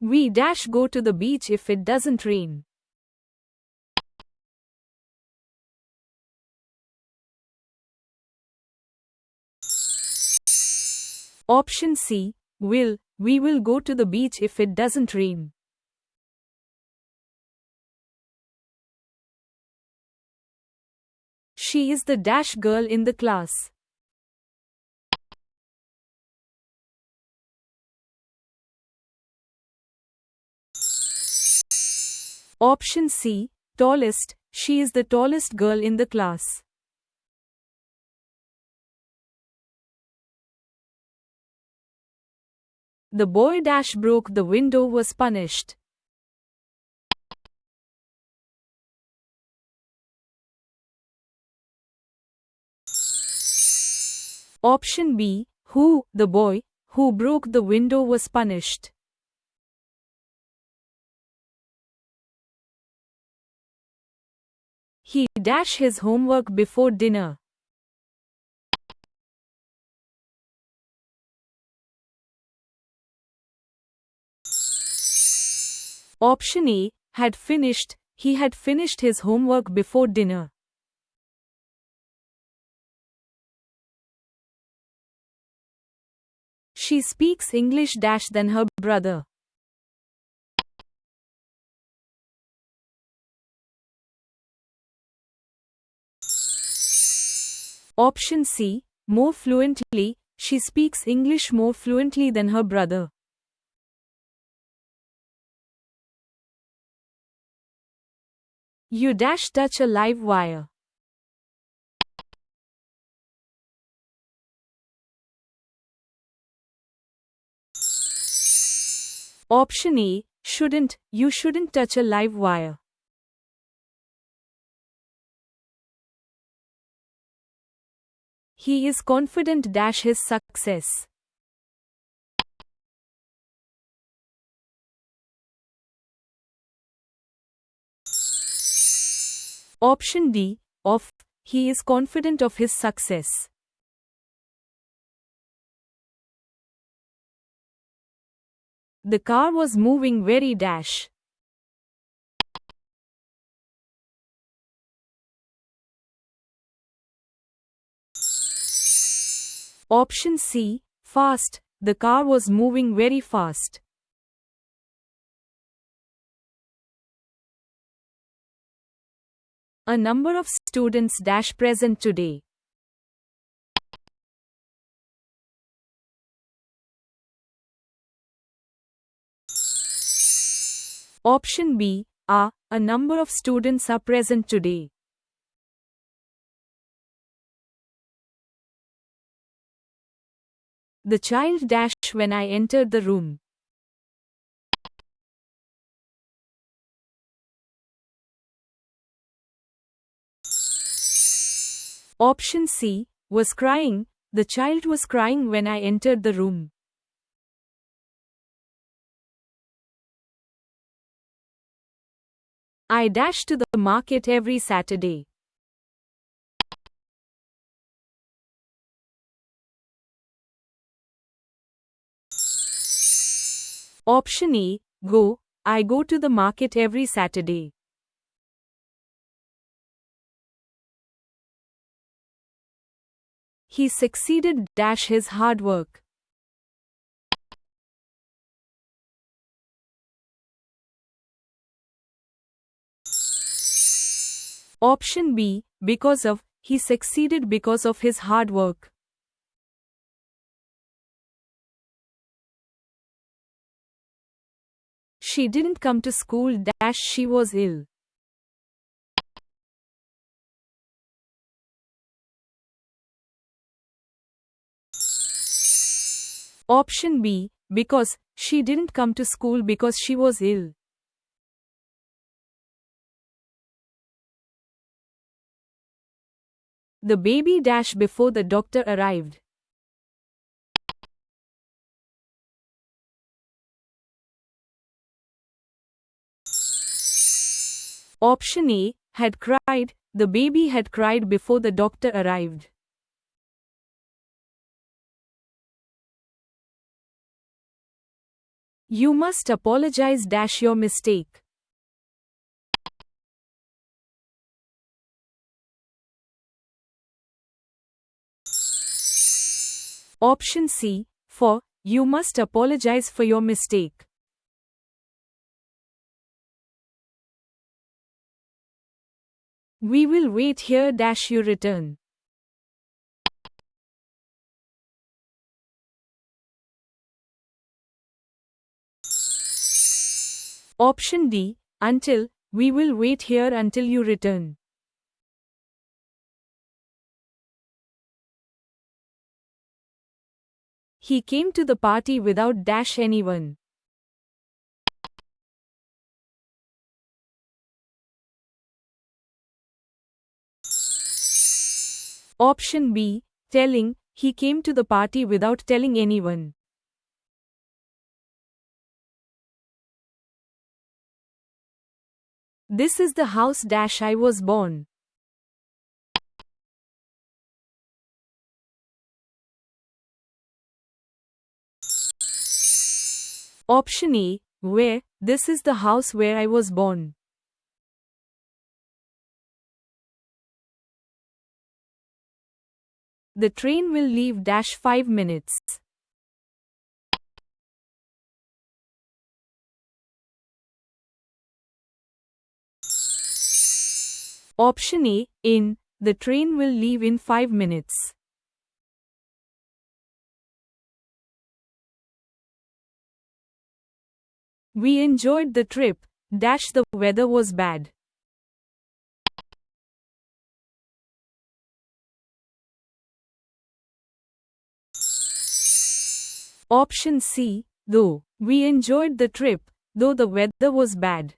We dash go to the beach if it doesn't rain. Option C. Will. We will go to the beach if it doesn't rain. She is the dash girl in the class. Option C. Tallest. She is the tallest girl in the class. The boy dash broke the window was punished. Option B. Who. The boy who broke the window was punished. He dash his homework before dinner. Option A. Had finished. He had finished his homework before dinner. She speaks English dash than her brother. Option C. More fluently. She speaks English more fluently than her brother. You dash touch a live wire. Option A. Shouldn't. You shouldn't touch a live wire. He is confident dash his success. Option D. Of. He is confident of his success. The car was moving very dash. Option C. Fast. The car was moving very fast. A number of students dash present today. Option B. A number of students are present today. The child dash when I entered the room. Option C. Was crying. The child was crying when I entered the room. I dash to the market every Saturday. Option A. Go. I go to the market every Saturday. He succeeded dash his hard work. Option B. Because of. He succeeded because of his hard work. She didn't come to school dash she was ill. Option B. Because. She didn't come to school because she was ill. The baby dash before the doctor arrived. Option A. Had cried. The baby had cried before the doctor arrived. You must apologize dash your mistake. Option C, for, you must apologize for your mistake. We will wait here dash you return. Option D, until, we will wait here until you return. He came to the party without dash anyone. Option B, telling, he came to the party without telling anyone. This is the house dash I was born. Option A, where, this is the house where I was born. The train will leave dash 5 minutes. Option A, in, the train will leave in 5 minutes. We enjoyed the trip, dash the weather was bad. Option C, though, we enjoyed the trip, though the weather was bad.